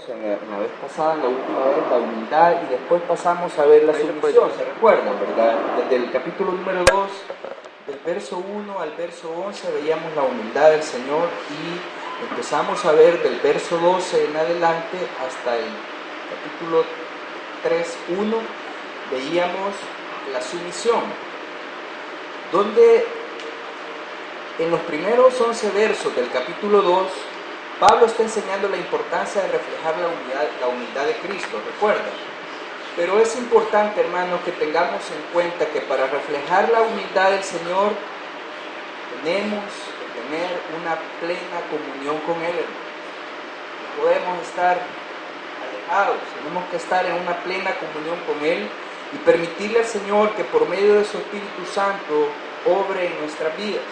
En la vez pasada, en la última vez, la humildad, y después pasamos a ver la sumisión, ¿se recuerdan, verdad? Desde el capítulo número 2, del verso 1 al verso 11, veíamos la humildad del Señor y empezamos a ver del verso 12 en adelante hasta el capítulo 3:1, veíamos la sumisión, donde en los primeros 11 versos del capítulo 2, Pablo está enseñando la importancia de reflejar la humildad de Cristo, recuerda. Pero es importante, hermanos, que tengamos en cuenta que para reflejar la humildad del Señor, tenemos que tener una plena comunión con Él, hermanos. No podemos estar alejados, tenemos que estar en una plena comunión con Él y permitirle al Señor que por medio de su Espíritu Santo obre en nuestras vidas.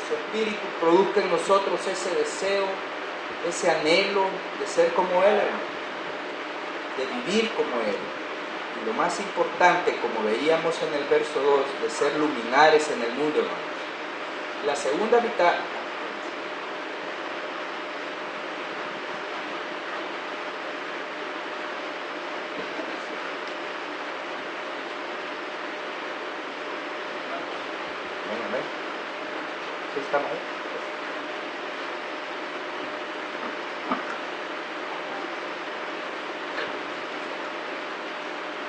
Su Espíritu produzca en nosotros ese deseo, ese anhelo de ser como Él, hermano, de vivir como Él. Y lo más importante, como veíamos en el verso 2, de ser luminares en el mundo, hermanos. La segunda mitad. Estamos ahí.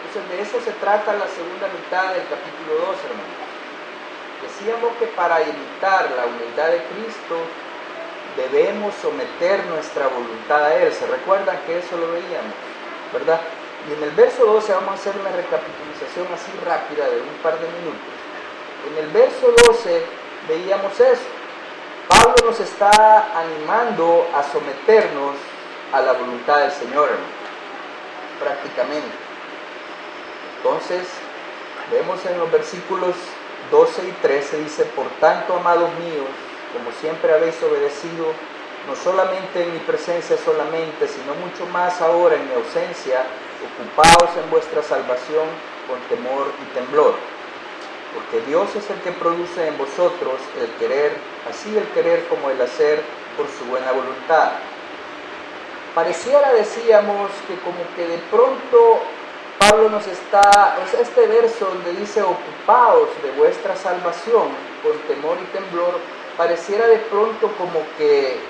Entonces de eso se trata la segunda mitad del capítulo 2, hermanos. Decíamos que para imitar la humildad de Cristo debemos someter nuestra voluntad a Él. ¿Se recuerdan que eso lo veíamos? ¿Verdad? Y en el verso 12 vamos a hacer una recapitulación así rápida de un par de minutos. En el verso 12 veíamos eso. Pablo nos está animando a someternos a la voluntad del Señor, hermano, prácticamente. Entonces, vemos en los versículos 12 y 13, dice: por tanto, amados míos, como siempre habéis obedecido, no solamente en mi presencia solamente, sino mucho más ahora en mi ausencia, ocupaos en vuestra salvación con temor y temblor. Porque Dios es el que produce en vosotros el querer, así el querer como el hacer por su buena voluntad. Pareciera, decíamos, que como que de pronto Pablo nos está, este verso donde dice ocupaos de vuestra salvación con temor y temblor, pareciera de pronto como que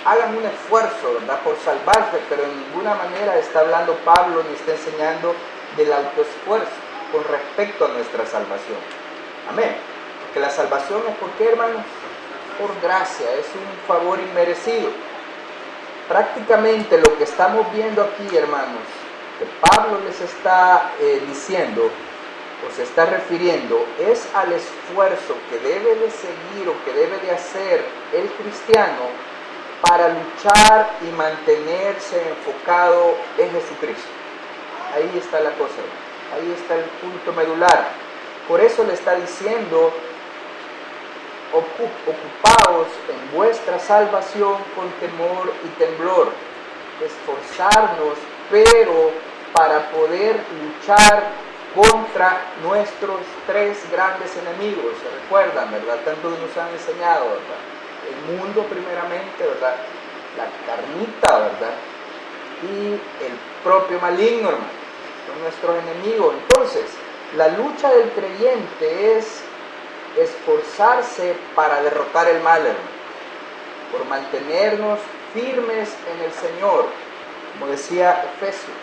hagan un esfuerzo, ¿verdad?, por salvarse, pero en ninguna manera está hablando Pablo ni está enseñando del autoesfuerzo con respecto a nuestra salvación. Amén. Porque la salvación es ¿por qué, hermanos? Por gracia, es un favor inmerecido. Prácticamente lo que estamos viendo aquí, hermanos, que Pablo les está diciendo o se está refiriendo es al esfuerzo que debe de seguir o que debe de hacer el cristiano para luchar y mantenerse enfocado en Jesucristo. Ahí está la cosa, hermanos. Ahí está el punto medular. Por eso le está diciendo: ocupaos en vuestra salvación con temor y temblor. Esforzarnos, pero para poder luchar contra nuestros tres grandes enemigos. ¿Se recuerdan, verdad? Tanto nos han enseñado, ¿verdad? El mundo primeramente, ¿verdad? La carnita, ¿verdad? Y el propio maligno, hermano. Son nuestros enemigos. Entonces, la lucha del creyente es esforzarse para derrotar el mal, hermano, por mantenernos firmes en el Señor, como decía Efesios,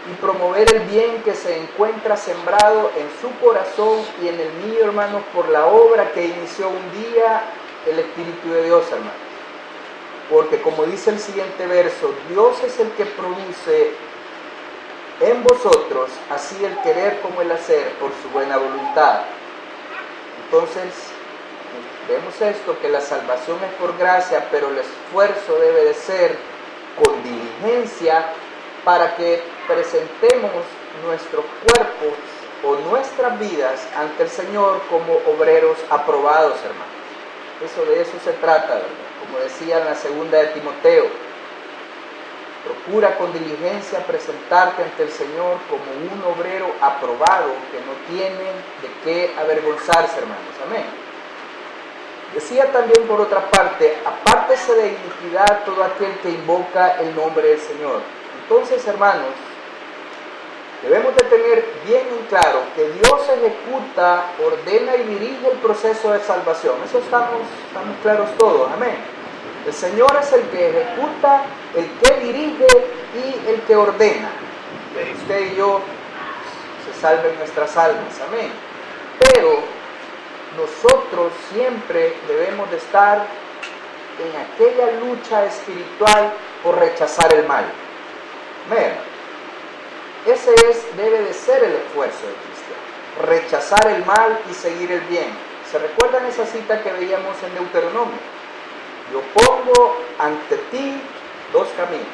y promover el bien que se encuentra sembrado en su corazón y en el mío, hermanos, por la obra que inició un día el Espíritu de Dios, hermanos. Porque como dice el siguiente verso, Dios es el que produce en vosotros así el querer como el hacer por su buena voluntad. Entonces, vemos esto, que la salvación es por gracia, pero el esfuerzo debe de ser con diligencia para que presentemos nuestros cuerpos o nuestras vidas ante el Señor como obreros aprobados, hermanos. De eso se trata, ¿verdad? Como decía en la segunda de Timoteo, procura con diligencia presentarte ante el Señor como un obrero aprobado que no tiene de qué avergonzarse, hermanos. Amén. Decía también por otra parte, apártese de iniquidad todo aquel que invoca el nombre del Señor. Entonces, hermanos, debemos de tener bien en claro que Dios ejecuta, ordena y dirige el proceso de salvación. Eso estamos claros todos, amén. El Señor es el que ejecuta, el que dirige y el que ordena. Que usted y yo se salven nuestras almas, amén. Pero nosotros siempre debemos de estar en aquella lucha espiritual por rechazar el mal. Amén. Ese debe de ser el esfuerzo del cristiano, rechazar el mal y seguir el bien. ¿Se recuerdan esa cita que veíamos en Deuteronomio? Yo pongo ante ti dos caminos,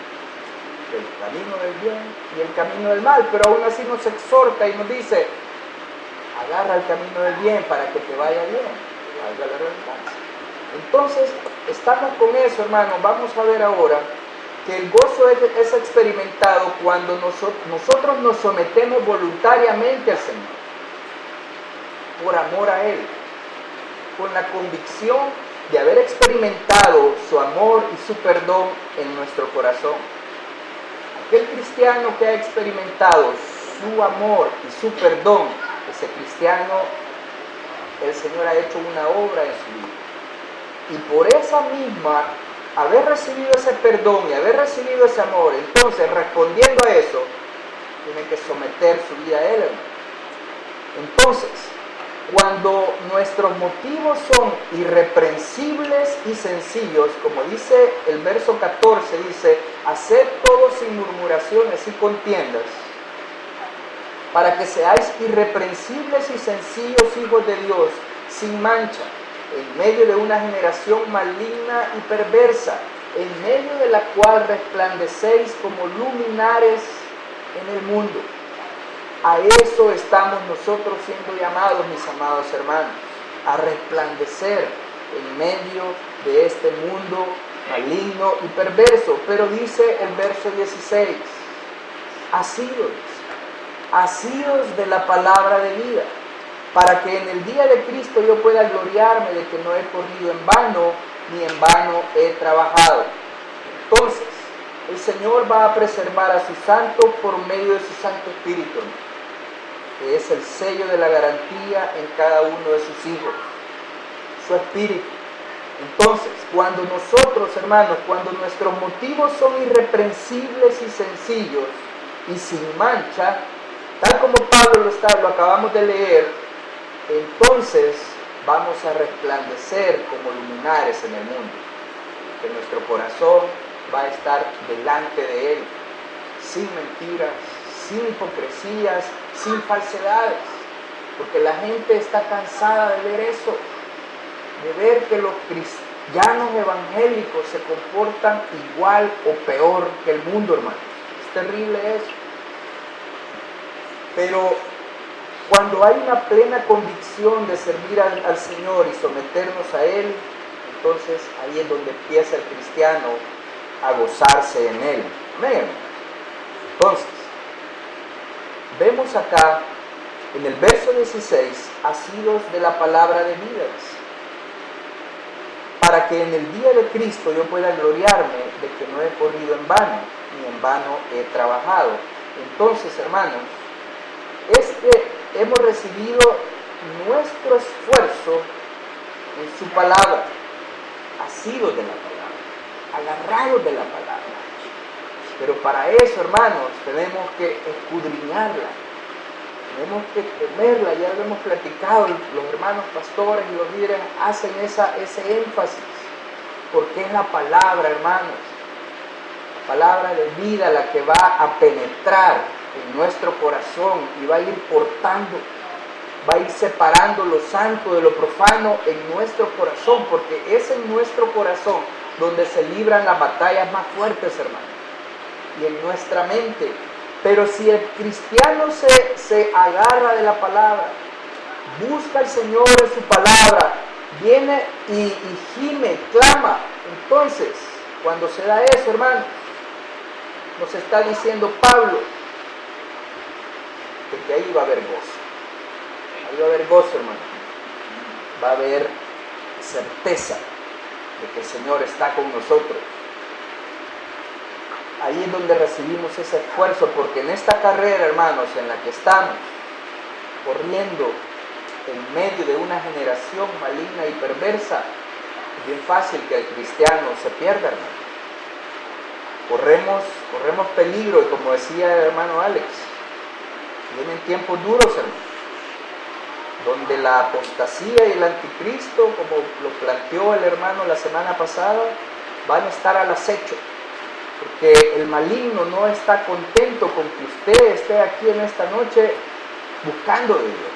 el camino del bien y el camino del mal, pero aún así nos exhorta y nos dice, agarra el camino del bien para que te vaya bien, valga la redundancia. Entonces, estamos con eso, hermanos. Vamos a ver ahora que el gozo es experimentado cuando nosotros nos sometemos voluntariamente al Señor, por amor a Él, con la convicción de haber experimentado su amor y su perdón en nuestro corazón. Aquel cristiano que ha experimentado su amor y su perdón, ese cristiano, el Señor ha hecho una obra en su vida. Y por esa misma, haber recibido ese perdón y haber recibido ese amor, entonces respondiendo a eso, tiene que someter su vida a Él. Entonces, cuando nuestros motivos son irreprensibles y sencillos, como dice el verso 14, dice, haced todo sin murmuraciones y contiendas, para que seáis irreprensibles y sencillos hijos de Dios, sin mancha, en medio de una generación maligna y perversa, en medio de la cual resplandecéis como luminares en el mundo. A eso estamos nosotros siendo llamados, mis amados hermanos, a resplandecer en medio de este mundo maligno y perverso. Pero dice el verso 16, asidos de la palabra de vida, para que en el día de Cristo yo pueda gloriarme de que no he corrido en vano, ni en vano he trabajado. Entonces, el Señor va a preservar a sus santos por medio de su Santo Espíritu, que es el sello de la garantía en cada uno de sus hijos, su Espíritu. Entonces, cuando nosotros, hermanos, cuando nuestros motivos son irreprensibles y sencillos y sin mancha, tal como Pablo lo acabamos de leer, entonces vamos a resplandecer como luminares en el mundo, que nuestro corazón va a estar delante de Él, sin mentiras, sin hipocresías, sin falsedades, porque la gente está cansada de ver eso, de ver que los cristianos evangélicos se comportan igual o peor que el mundo, hermano. Es terrible eso. Pero cuando hay una plena convicción de servir al Señor y someternos a Él, entonces ahí es donde empieza el cristiano a gozarse en Él. Amén. Entonces, vemos acá en el verso 16, asidos de la palabra de vida, para que en el día de Cristo yo pueda gloriarme de que no he corrido en vano, ni en vano he trabajado. Entonces, hermanos, hemos recibido nuestro esfuerzo en su palabra, asidos de la palabra, agarrados de la palabra. Pero para eso, hermanos, tenemos que escudriñarla, tenemos que comerla. Ya lo hemos platicado, los hermanos pastores y los líderes hacen ese énfasis, porque es la palabra, hermanos, la palabra de vida la que va a penetrar en nuestro corazón y va a ir cortando, va a ir separando lo santo de lo profano en nuestro corazón, porque es en nuestro corazón donde se libran las batallas más fuertes, hermanos, y en nuestra mente. Pero si el cristiano se agarra de la palabra, busca al Señor en su palabra, viene y gime, clama, entonces, cuando se da eso, hermanos, nos está diciendo Pablo, que ahí va a haber gozo. Ahí va a haber gozo, hermano. Va a haber certeza de que el Señor está con nosotros. Ahí es donde recibimos ese esfuerzo, porque en esta carrera, hermanos, en la que estamos corriendo en medio de una generación maligna y perversa, es bien fácil que el cristiano se pierda, hermano. Corremos peligro, y como decía el hermano Alex, vienen tiempos duros, hermano, donde la apostasía y el anticristo, como lo planteó el hermano la semana pasada, van a estar al acecho, porque el maligno no está contento con que usted esté aquí en esta noche buscando de Dios.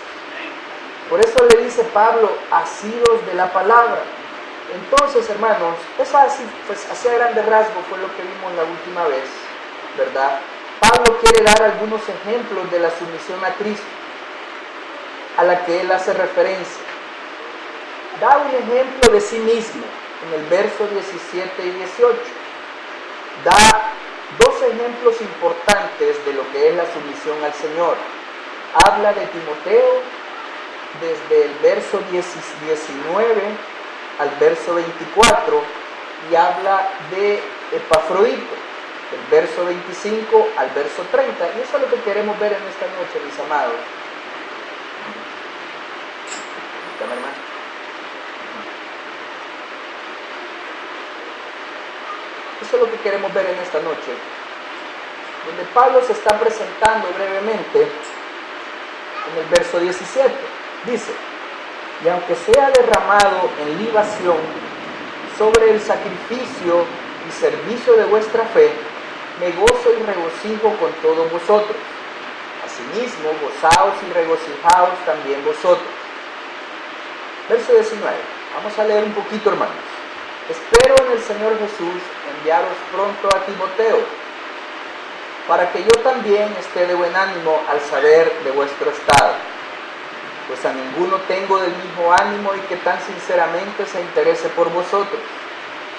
Por eso le dice Pablo, asidos de la palabra. Entonces, hermanos, eso así a grandes rasgos fue lo que vimos la última vez, ¿verdad? Pablo quiere dar algunos ejemplos de la sumisión a Cristo, a la que él hace referencia. Da un ejemplo de sí mismo en el verso 17 y 18. Da dos ejemplos importantes de lo que es la sumisión al Señor. Habla de Timoteo desde el verso 19 al verso 24 y habla de Epafrodito, del verso 25 al verso 30. Y eso es lo que queremos ver en esta noche, mis amados. Hermano. Eso es lo que queremos ver en esta noche, donde Pablo se está presentando brevemente en el verso 17. Dice, y aunque sea derramado en libación sobre el sacrificio y servicio de vuestra fe, me gozo y regocijo con todos vosotros. Asimismo, gozaos y regocijaos también vosotros. Verso 19. Vamos a leer un poquito, hermanos. Espero en el Señor Jesús enviaros pronto a Timoteo, para que yo también esté de buen ánimo al saber de vuestro estado. Pues a ninguno tengo del mismo ánimo y que tan sinceramente se interese por vosotros,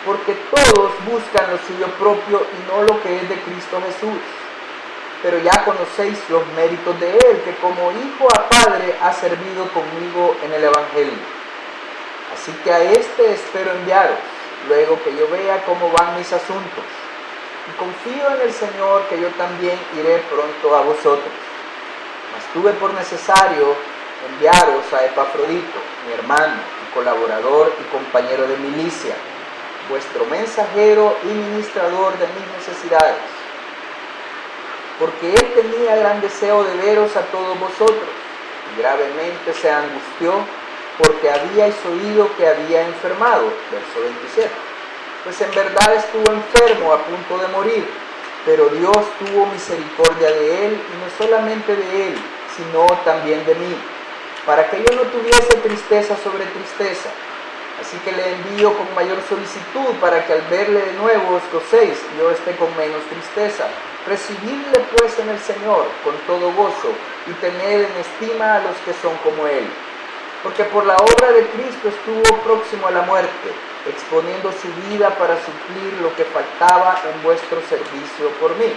porque todos buscan lo suyo propio y no lo que es de Cristo Jesús. Pero ya conocéis los méritos de él, que como hijo a padre ha servido conmigo en el Evangelio. Así que a este espero enviaros, luego que yo vea cómo van mis asuntos. Y confío en el Señor que yo también iré pronto a vosotros. Mas tuve por necesario enviaros a Epafrodito, mi hermano, mi colaborador y compañero de milicia, vuestro mensajero y ministrador de mis necesidades. Porque él tenía gran deseo de veros a todos vosotros, y gravemente se angustió porque habíais oído que había enfermado. Verso 27. Pues en verdad estuvo enfermo a punto de morir, pero Dios tuvo misericordia de él, y no solamente de él, sino también de mí, para que yo no tuviese tristeza sobre tristeza. Así que le envío con mayor solicitud, para que al verle de nuevo os gocéis y yo esté con menos tristeza. Recibidle pues en el Señor con todo gozo, y tened en estima a los que son como él. Porque por la obra de Cristo estuvo próximo a la muerte, exponiendo su vida para suplir lo que faltaba en vuestro servicio por mí.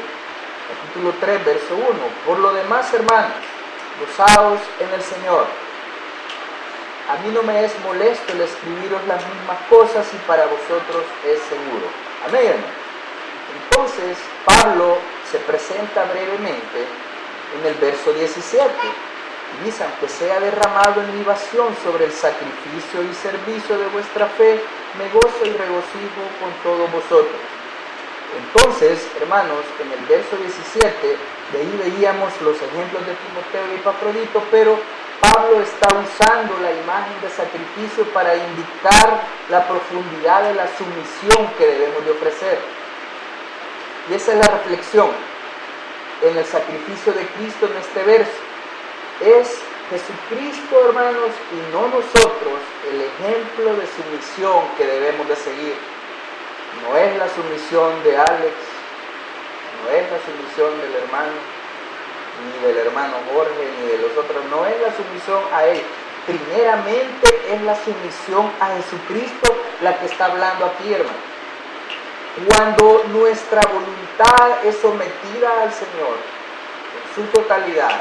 Capítulo 3, verso 1. Por lo demás, hermanos, gozaos en el Señor. A mí no me es molesto el escribiros las mismas cosas, y para vosotros es seguro. Amén, hermano. Entonces, Pablo se presenta brevemente en el verso 17. Y dice, aunque sea derramado en libación sobre el sacrificio y servicio de vuestra fe, me gozo y regocijo con todos vosotros. Entonces, hermanos, en el verso 17, de ahí veíamos los ejemplos de Timoteo y Epafrodito, pero Pablo está usando la imagen de sacrificio para indicar la profundidad de la sumisión que debemos de ofrecer. Y esa es la reflexión en el sacrificio de Cristo en este verso. Es Jesucristo, hermanos, y no nosotros, el ejemplo de sumisión que debemos de seguir. No es la sumisión de Alex, no es la sumisión del hermano, ni del hermano Jorge, ni de los otros. No es la sumisión a él. Primeramente es la sumisión a Jesucristo la que está hablando aquí, hermano. Cuando nuestra voluntad es sometida al Señor en su totalidad,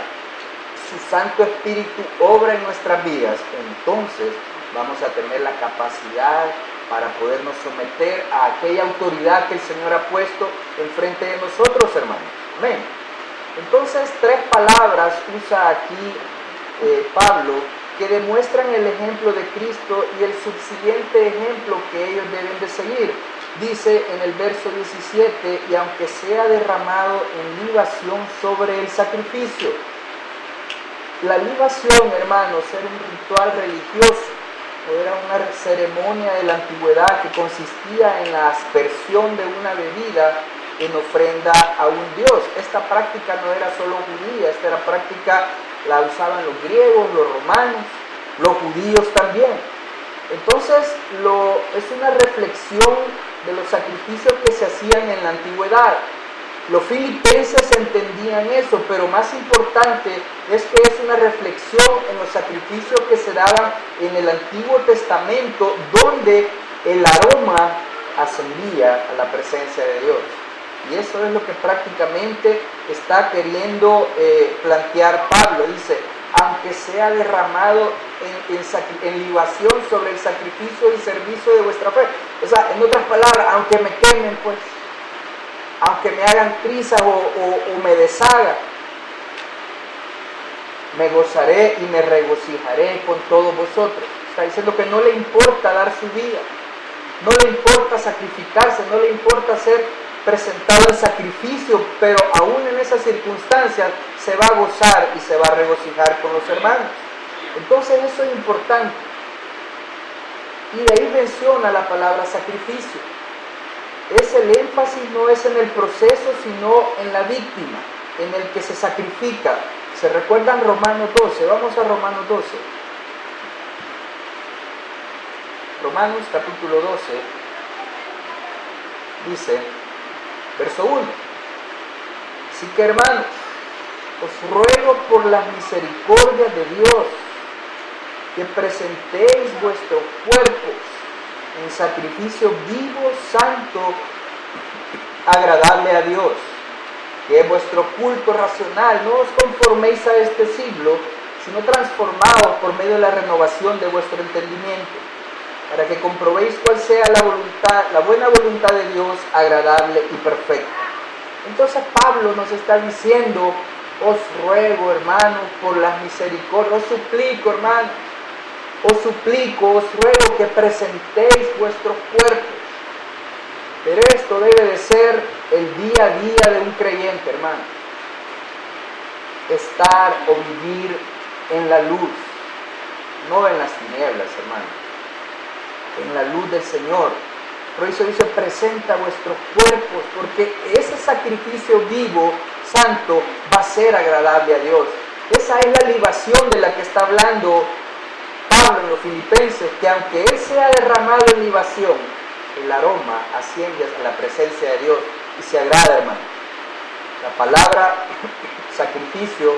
su Santo Espíritu obra en nuestras vidas, entonces vamos a tener la capacidad para podernos someter a aquella autoridad que el Señor ha puesto enfrente de nosotros, hermanos. Amén. Entonces, 3 palabras usa aquí Pablo que demuestran el ejemplo de Cristo y el subsiguiente ejemplo que ellos deben de seguir. Dice en el verso 17, y aunque sea derramado en libación sobre el sacrificio. La libación, hermanos, era un ritual religioso, o era una ceremonia de la antigüedad que consistía en la aspersión de una bebida en ofrenda a un dios. Esta práctica no era solo judía, esta práctica la usaban los griegos, los romanos, los judíos también. Entonces, es una reflexión de los sacrificios que se hacían en la antigüedad. Los filipenses entendían eso, pero más importante es que es una reflexión en los sacrificios que se daban en el Antiguo Testamento, donde el aroma ascendía a la presencia de Dios. Y eso es lo que prácticamente está queriendo plantear Pablo. Dice, aunque sea derramado en libación sobre el sacrificio y servicio de vuestra fe. O sea, en otras palabras, aunque me quemen, pues, aunque me hagan trizas o me deshaga, me gozaré y me regocijaré con todos vosotros. Está diciendo que no le importa dar su vida, no le importa sacrificarse, no le importa ser presentado en sacrificio, pero aún en esas circunstancias se va a gozar y se va a regocijar con los hermanos. Entonces eso es importante. Y de ahí menciona la palabra sacrificio. El énfasis no es en el proceso, sino en la víctima, en el que se sacrifica. ¿Se recuerdan Romanos 12? Vamos a Romanos 12. Romanos capítulo 12 dice, verso 1. Así que, hermanos, os ruego por las misericordias de Dios que presentéis vuestros cuerpos en sacrificio vivo, santo, agradable a Dios, que es vuestro culto racional. No os conforméis a este siglo, sino transformados por medio de la renovación de vuestro entendimiento, para que comprobéis cuál sea la buena voluntad de Dios, agradable y perfecta. Entonces Pablo nos está diciendo, os ruego, hermanos, por las misericordias, os suplico, hermanos, os ruego que presentéis vuestros cuerpos. Pero esto debe de ser el día a día de un creyente, hermano. Estar o vivir en la luz, no en las tinieblas, hermano. En la luz del Señor. Por eso dice, presenta vuestros cuerpos, porque ese sacrificio vivo, santo, va a ser agradable a Dios. Esa es la libación de la que está hablando Pablo en los Filipenses, que aunque él sea derramado en libación, el aroma asciende a la presencia de Dios y se agrada, hermano. La palabra sacrificio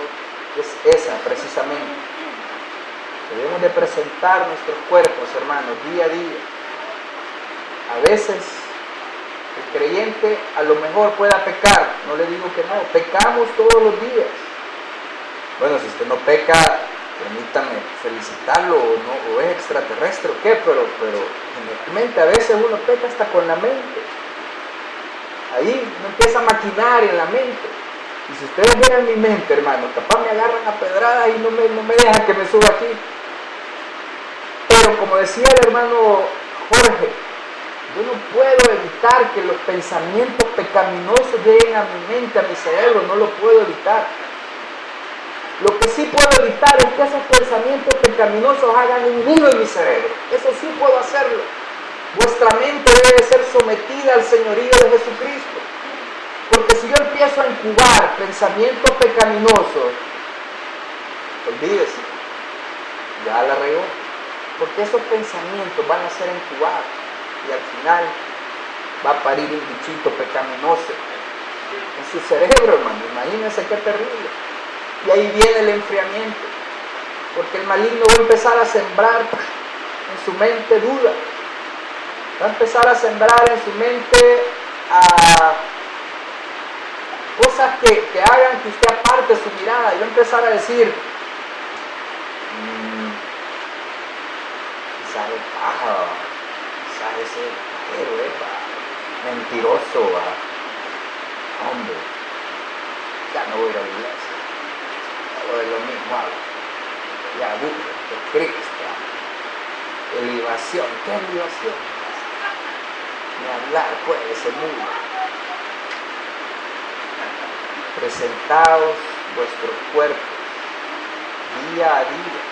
es esa, precisamente. Debemos de presentar nuestros cuerpos, hermanos, día a día. A veces el creyente a lo mejor pueda pecar, no le digo que no, pecamos todos los días. Bueno, si usted no peca, permítame felicitarlo, o es extraterrestre o qué, pero generalmente a veces uno peca hasta con la mente. Ahí uno empieza a maquinar en la mente. Y si ustedes ven mi mente, hermano, capaz me agarran a pedradas y no me dejan que me suba aquí. Pero como decía el hermano Jorge, yo no puedo evitar que los pensamientos pecaminosos lleguen a mi mente, a mi cerebro, no lo puedo evitar. Lo que sí puedo evitar es que esos pensamientos pecaminosos hagan un nido en mi cerebro. Eso sí puedo hacerlo. Vuestra mente debe ser sometida al señorío de Jesucristo. Porque si yo empiezo a incubar pensamientos pecaminosos, olvídese, ya la regó. Porque esos pensamientos van a ser incubados y al final va a parir un bichito pecaminoso en su cerebro, hermano. Imagínense qué terrible. Y ahí viene el enfriamiento, porque el maligno va a empezar a sembrar en su mente duda, va a empezar a sembrar en su mente cosas que hagan que usted aparte su mirada, y va a empezar a decir, mensaje paja, mensaje ese pajero, mentiroso, hombre, ya no voy a ir a la iglesia, lo de lo mismo hago, ya aburre, que Cristo, elevación, ¿qué elevación? Ni hablar pues de ese mundo. Presentaos vuestros cuerpos día a día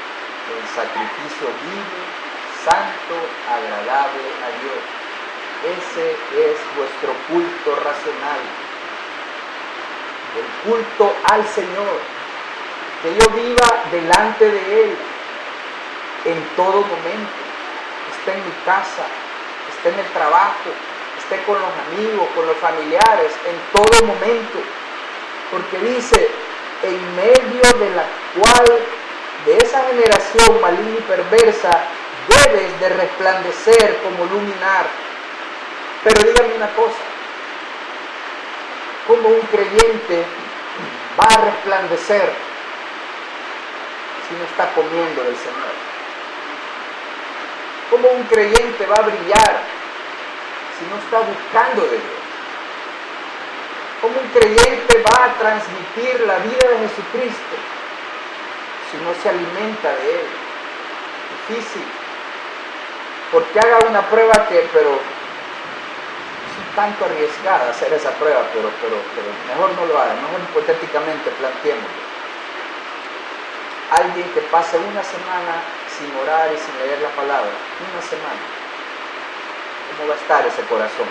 en sacrificio vivo, santo, agradable a Dios. Ese es vuestro culto racional, el culto al Señor, que yo viva delante de Él en todo momento, esté en mi casa, esté en el trabajo, esté con los amigos, con los familiares, en todo momento, porque dice, en medio de la cual, de esa generación maligna y perversa, debes de resplandecer como luminar. Pero díganme una cosa, ¿cómo un creyente va a resplandecer si no está comiendo del Señor? ¿Cómo un creyente va a brillar si no está buscando de Dios? ¿Cómo un creyente va a transmitir la vida de Jesucristo si no se alimenta de Él? Difícil. Porque haga una prueba pero es un tanto arriesgada hacer esa prueba, pero mejor no lo haga, mejor hipotéticamente planteémoslo. Alguien que pase una semana sin orar y sin leer la palabra, una semana, ¿cómo va a estar ese corazón?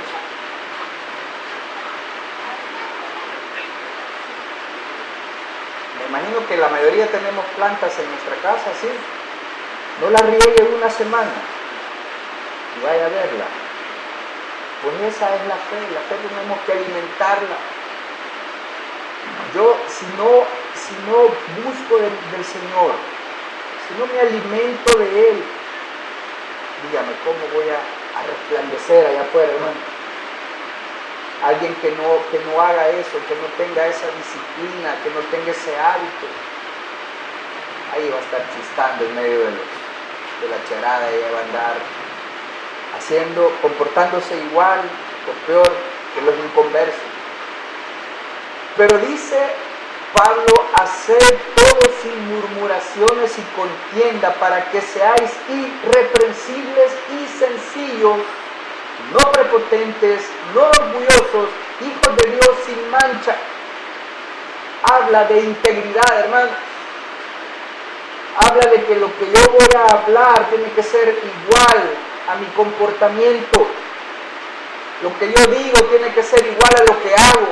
Me imagino que la mayoría tenemos plantas en nuestra casa, ¿sí? No la riegue una semana y vaya a verla. Pues esa es la fe tenemos que alimentarla. Yo, si no busco del Señor, si no me alimento de Él, dígame, ¿cómo voy a resplandecer allá afuera, hermano? Alguien que no haga eso, que no tenga esa disciplina, que no tenga ese hábito, ahí va a estar chistando en medio de la charada y va a andar comportándose igual o peor que los inconversos. Pero dice Pablo, haced todo sin murmuraciones y contienda, para que seáis irreprensibles y sencillos, no prepotentes, no orgullosos, hijos de Dios sin mancha. Habla de integridad, hermano. Habla de que lo que yo voy a hablar tiene que ser igual a mi comportamiento. Lo que yo digo tiene que ser igual a lo que hago.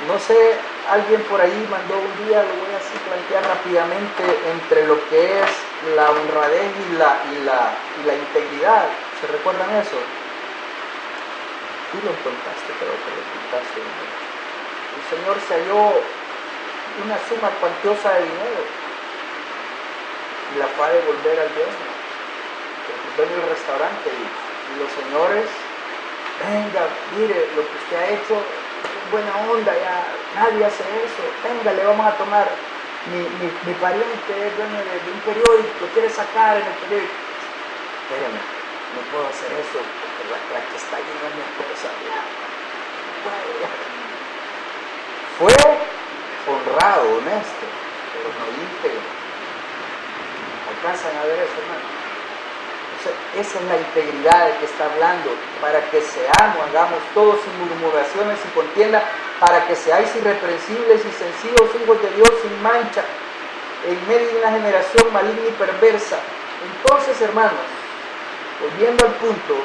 No sé, alguien por ahí mandó un día, lo voy a así plantear rápidamente, entre lo que es la honradez y la integridad. ¿Se recuerdan eso? Tú lo contaste, pero te lo contaste. El Señor se halló una suma cuantiosa de dinero y la fue a devolver al dueño. El dueño del restaurante y los señores, venga, mire, lo que usted ha hecho es buena onda, ya nadie hace eso, venga, le vamos a tomar, mi pariente es dueño de un periódico, quiere sacar en el periódico. Espérame, no puedo hacer eso, porque la que está llena es mi esposa. Fue honrado, honesto, pero no íntegro. ¿Alcanzan a ver eso, hermano? Esa es la integridad de que está hablando, para que hagamos todos sin murmuraciones y contienda, para que seáis irreprensibles y sencillos, hijos de Dios sin mancha, en medio de una generación maligna y perversa. Entonces, hermanos, volviendo al punto,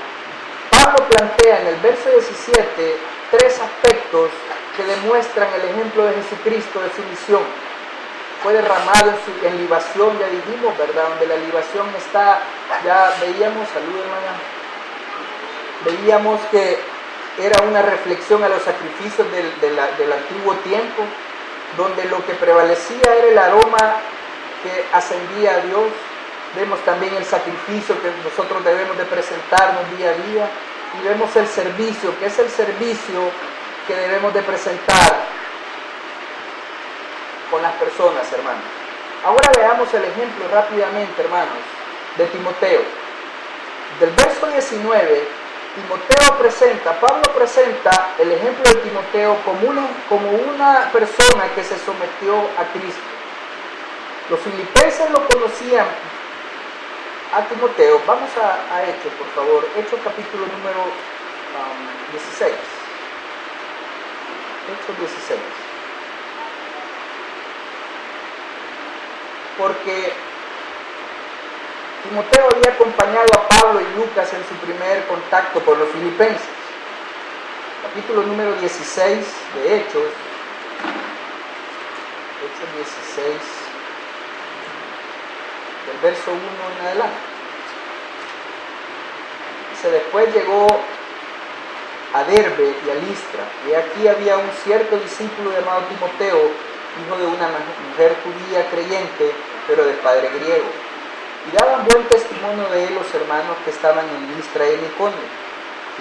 Pablo plantea en el verso 17 tres aspectos que demuestran el ejemplo de Jesucristo de su misión. Fue derramado en libación, ya dijimos, ¿verdad? Donde la libación está, ya veíamos, salud hermana, veíamos que era una reflexión a los sacrificios del antiguo tiempo, donde lo que prevalecía era el aroma que ascendía a Dios. Vemos también el sacrificio que nosotros debemos de presentarnos día a día, y vemos el servicio, que es el servicio que debemos de presentar con las personas, hermanos. Ahora veamos el ejemplo rápidamente, hermanos, de Timoteo. Del verso 19, Pablo presenta el ejemplo de Timoteo como una persona que se sometió a Cristo. Los filipenses lo conocían a Timoteo. Vamos a Hechos, por favor. Hechos capítulo número 16. Hechos 16. Porque Timoteo había acompañado a Pablo y Lucas en su primer contacto con los filipenses. Capítulo número 16 de Hechos. Hechos 16, del verso 1 en adelante. Dice: después llegó a Derbe y a Listra, y aquí había un cierto discípulo llamado Timoteo, hijo de una mujer judía creyente, pero de padre griego. Y daban buen testimonio de él los hermanos que estaban en Listra y en Iconio.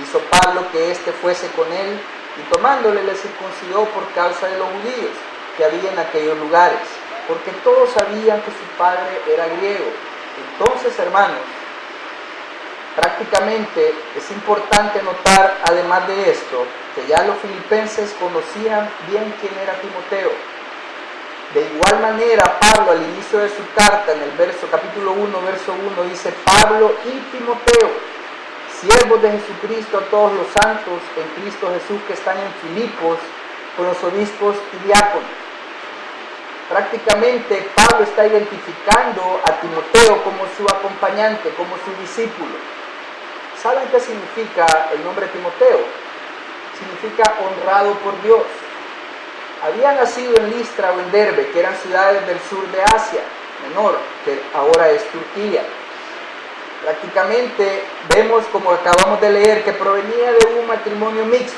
Hizo Pablo que éste fuese con él, y tomándole le circuncidó por causa de los judíos que había en aquellos lugares, porque todos sabían que su padre era griego. Entonces, hermanos, prácticamente es importante notar, además de esto, que ya los filipenses conocían bien quién era Timoteo. De igual manera, Pablo al inicio de su carta, en el capítulo 1, verso 1, dice: Pablo y Timoteo, siervos de Jesucristo, a todos los santos en Cristo Jesús que están en Filipos, con los obispos y diáconos. Prácticamente Pablo está identificando a Timoteo como su acompañante, como su discípulo. ¿Saben qué significa el nombre Timoteo? Significa honrado por Dios. Había nacido en Listra o en Derbe, que eran ciudades del sur de Asia Menor, que ahora es Turquía. Prácticamente vemos, como acabamos de leer, que provenía de un matrimonio mixto.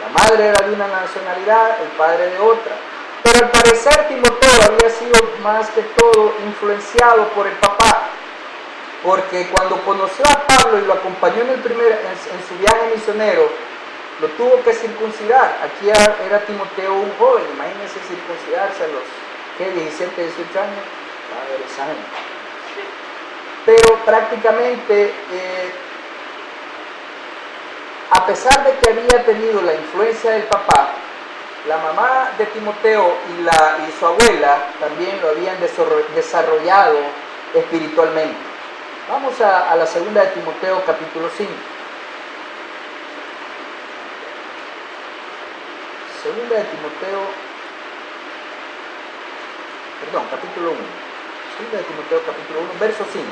La madre era de una nacionalidad, el padre de otra. Pero al parecer Timoteo había sido más que todo influenciado por el papá, porque cuando conoció a Pablo y lo acompañó en su viaje misionero, lo tuvo que circuncidar. Aquí era Timoteo un joven, imagínense circuncidarse a los 17, 18 años, padre santo. Pero prácticamente, a pesar de que había tenido la influencia del papá, la mamá de Timoteo y su abuela también lo habían desarrollado espiritualmente. Vamos a la segunda de Timoteo, capítulo 5. Segunda de Timoteo, capítulo 1. Segunda de Timoteo, capítulo 1, verso 5.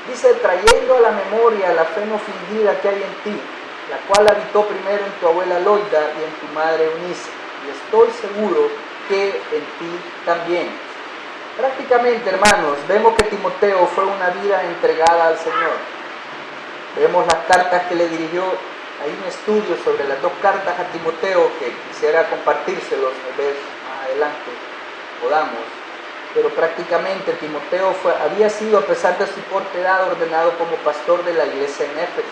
Dice: trayendo a la memoria la fe no fingida que hay en ti, la cual habitó primero en tu abuela Loida y en tu madre Eunice, y estoy seguro que en ti también. Prácticamente, hermanos, vemos que Timoteo fue una vida entregada al Señor. Vemos las cartas que le dirigió. Hay un estudio sobre las dos cartas a Timoteo que quisiera compartírselos, tal vez más adelante podamos. Pero prácticamente Timoteo había sido, a pesar de su corta edad, ordenado como pastor de la iglesia en Éfeso.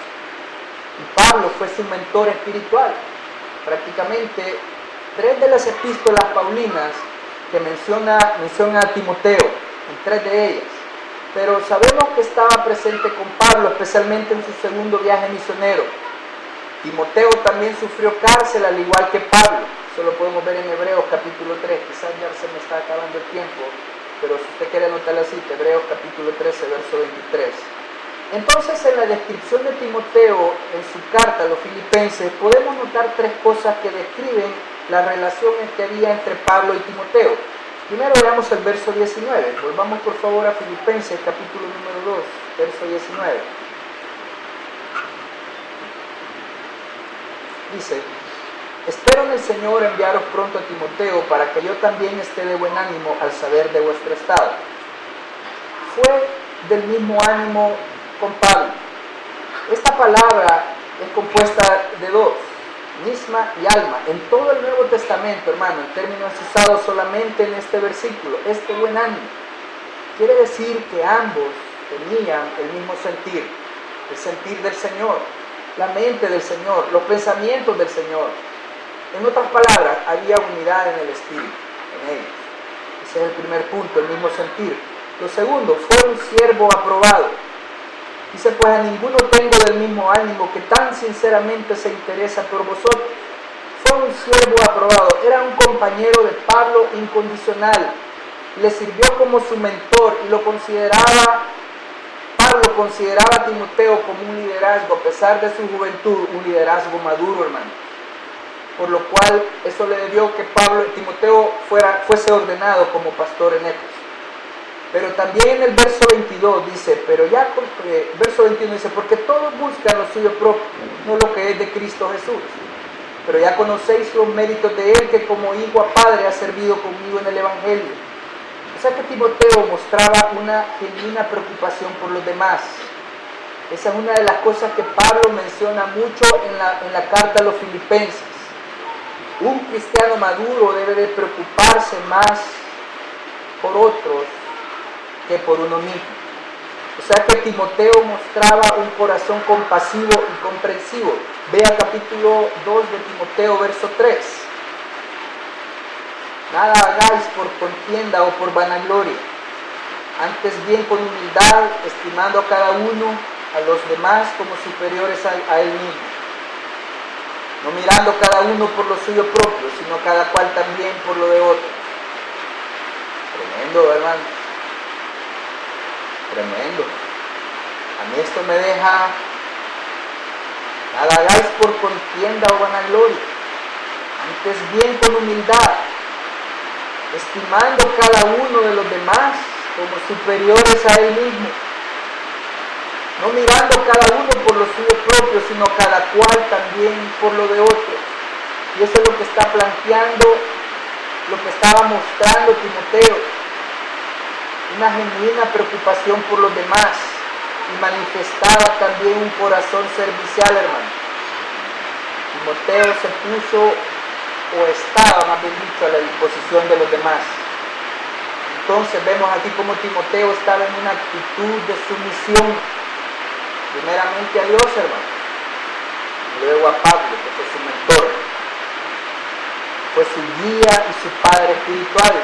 Y Pablo fue su mentor espiritual. Prácticamente 3 de las epístolas paulinas que menciona a Timoteo, en 3 de ellas. Pero sabemos que estaba presente con Pablo, especialmente en su segundo viaje misionero. Timoteo también sufrió cárcel al igual que Pablo. Eso lo podemos ver en Hebreos capítulo 3. Quizás ya se me está acabando el tiempo, pero si usted quiere anotar la cita, Hebreos capítulo 13, verso 23. Entonces, en la descripción de Timoteo en su carta a los filipenses, podemos notar 3 cosas que describen la relación que había entre Pablo y Timoteo. Primero veamos el verso 19. Volvamos por favor a Filipenses capítulo número 2, verso 19. Dice: espero en el Señor enviaros pronto a Timoteo, para que yo también esté de buen ánimo al saber de vuestro estado. Fue del mismo ánimo con Pablo. Esta palabra es compuesta de 2, misma y alma. En todo el Nuevo Testamento, hermano, el término es usado solamente en este versículo, este buen ánimo. Quiere decir que ambos tenían el mismo sentir, el sentir del Señor, la mente del Señor, los pensamientos del Señor. En otras palabras, había unidad en el espíritu, en ellos. Ese es el primer punto, el mismo sentir. Lo segundo, fue un siervo aprobado. Dice, pues a ninguno tengo del mismo ánimo que tan sinceramente se interesa por vosotros. Fue un siervo aprobado, era un compañero de Pablo incondicional. Le sirvió como su mentor y Pablo consideraba a Timoteo como un liderazgo, a pesar de su juventud, un liderazgo maduro, hermano. Por lo cual, eso le debió que Timoteo fuese ordenado como pastor en Éfeso. Pero también en el verso 22 dice, verso 21 dice, porque todos buscan lo suyo propio, no lo que es de Cristo Jesús. Pero ya conocéis los méritos de Él, que como hijo a padre ha servido conmigo en el Evangelio. O sea que Timoteo mostraba una genuina preocupación por los demás. Esa es una de las cosas que Pablo menciona mucho en la carta a los Filipenses. Un cristiano maduro debe de preocuparse más por otros que por uno mismo. O sea que Timoteo mostraba un corazón compasivo y comprensivo. Vea capítulo 2 de Timoteo, verso 3. Nada hagáis por contienda o por vanagloria, antes bien con humildad, estimando a cada uno a los demás como superiores a él mismo, no mirando cada uno por lo suyo propio, sino cada cual también por lo de otro. Tremendo, hermano. Tremendo. A mí esto me deja, nada hagáis por contienda o vanagloria, antes bien con humildad, estimando cada uno de los demás como superiores a él mismo, no mirando cada uno por lo suyo propio, sino cada cual también por lo de otro. Y eso es lo que está planteando, lo que estaba mostrando Timoteo, una genuina preocupación por los demás, y manifestaba también un corazón servicial, hermano. Timoteo se puso, o estaba más bien dicho, a la disposición de los demás. Entonces vemos aquí como Timoteo estaba en una actitud de sumisión, primeramente a Dios, hermano, y luego a Pablo, que fue su mentor, fue su guía y su padre espiritual,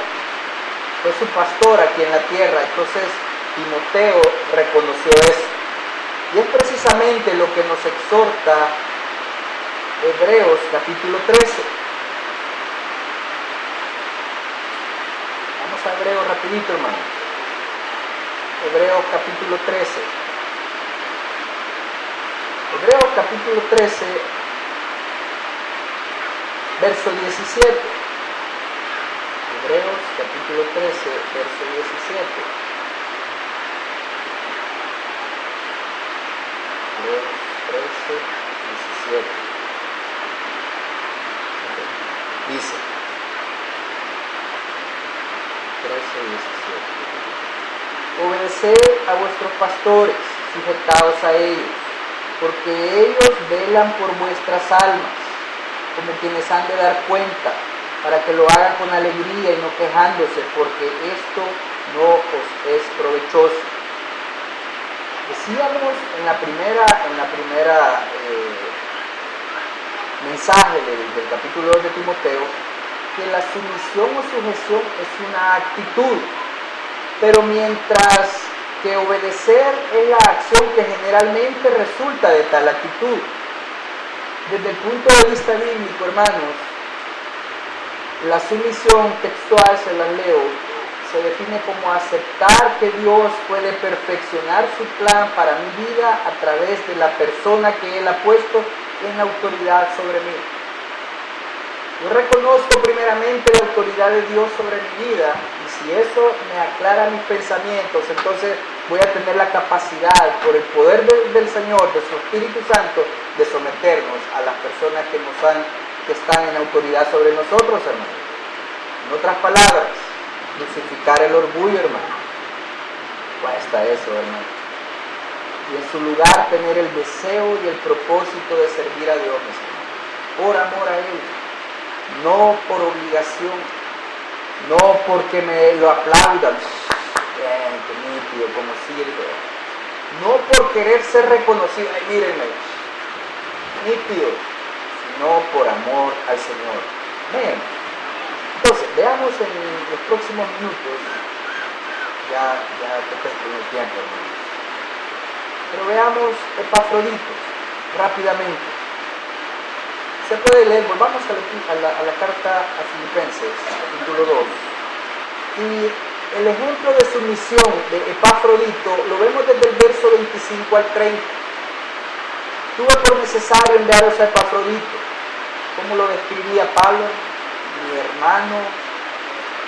fue su pastor aquí en la tierra. Entonces Timoteo reconoció eso, y es precisamente lo que nos exhorta Hebreos capítulo 13. Vamos a Hebreos rapidito, hermano. Hebreos capítulo 13. Hebreos capítulo 13, verso 17. Hebreos capítulo 13, verso 17. Hebreos 13, 17. Dice 13, 17. Obedeced a vuestros pastores, sujetados a ellos, porque ellos velan por vuestras almas, como quienes han de dar cuenta, para que lo hagan con alegría y no quejándose, porque esto no os es provechoso. Decíamos en la primera mensaje del capítulo 2 de Timoteo, que la sumisión o sujeción es una actitud, pero mientras que obedecer es la acción que generalmente resulta de tal actitud. Desde el punto de vista bíblico, hermanos, la sumisión textual, se la leo, se define como aceptar que Dios puede perfeccionar su plan para mi vida a través de la persona que Él ha puesto en autoridad sobre mí. Yo reconozco primeramente la autoridad de Dios sobre mi vida, y si eso me aclara mis pensamientos, entonces voy a tener la capacidad, por el poder del Señor, de su Espíritu Santo, de someternos a las personas que están en autoridad sobre nosotros, hermano. En otras palabras, crucificar el orgullo, hermano. Cuesta eso, hermano. Y en su lugar tener el deseo y el propósito de servir a Dios, por amor a Él. No por obligación, no porque me lo aplaudan, bien, qué nítido, como sirve, no por querer ser reconocido, ay, mírenme, nítido, sino por amor al Señor. Amén. Entonces, veamos en los próximos minutos, ya te con el tiempo, hermano. Pero veamos Epafrodito, rápidamente. Se puede leer, volvamos a la carta a Filipenses, capítulo 2. Y el ejemplo de sumisión de Epafrodito lo vemos desde el verso 25 al 30. Tuve por necesario enviaros a Epafrodito. ¿Cómo lo describía Pablo? Mi hermano,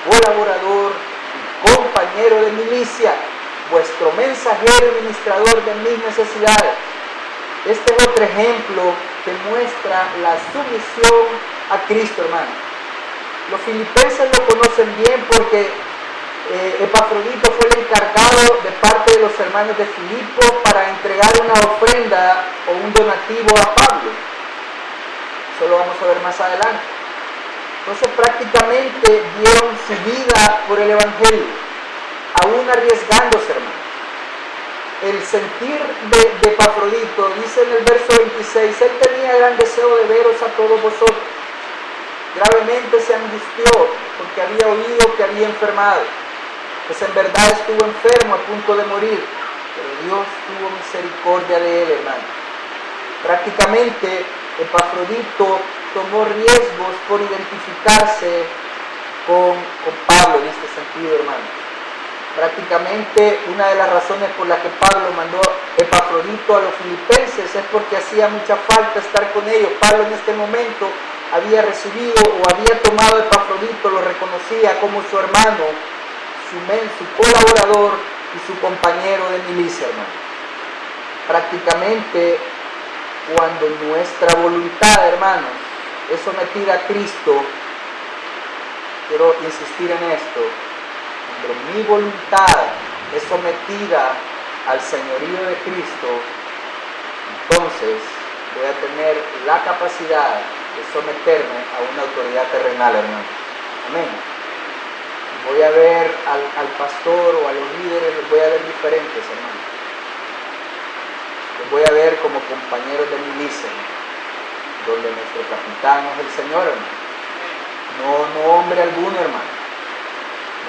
colaborador y compañero de milicia, vuestro mensajero y ministrador de mis necesidades. Este es otro ejemplo que muestra la sumisión a Cristo, hermano. Los filipenses lo conocen bien porque Epafrodito fue el encargado de parte de los hermanos de Filipo para entregar una ofrenda o un donativo a Pablo. Eso lo vamos a ver más adelante. Entonces prácticamente dieron su vida por el Evangelio, aún arriesgándose, hermano. El sentir de Epafrodito, dice en el verso 26, él tenía gran deseo de veros a todos vosotros. Gravemente se angustió porque había oído que había enfermado, pues en verdad estuvo enfermo a punto de morir, pero Dios tuvo misericordia de él, hermano. Prácticamente Epafrodito tomó riesgos por identificarse con Pablo en este sentido, hermano. Prácticamente una de las razones por las que Pablo mandó Epafrodito a los filipenses es porque hacía mucha falta estar con ellos. Pablo en este momento había recibido o había tomado a Epafrodito, lo reconocía como su hermano, su colaborador y su compañero de milicia, hermano. Prácticamente cuando nuestra voluntad, hermanos, es sometida a Cristo, quiero insistir en esto, cuando mi voluntad es sometida al señorío de Cristo, entonces voy a tener la capacidad de someterme a una autoridad terrenal, hermano. Amén. Voy a ver al pastor o a los líderes, los voy a ver diferentes, hermano. Los voy a ver como compañeros de milicia, donde nuestro capitán es el Señor, hermano. No hombre alguno, hermano.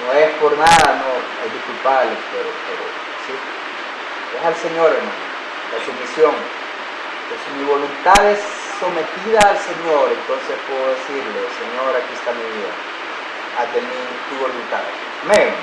No es por nada, no, hay disculpables, pero sí. Es al Señor, hermano, la sumisión. Entonces mi voluntad es sometida al Señor, entonces puedo decirle, Señor, aquí está mi vida. Haz de mí tu voluntad. Amén.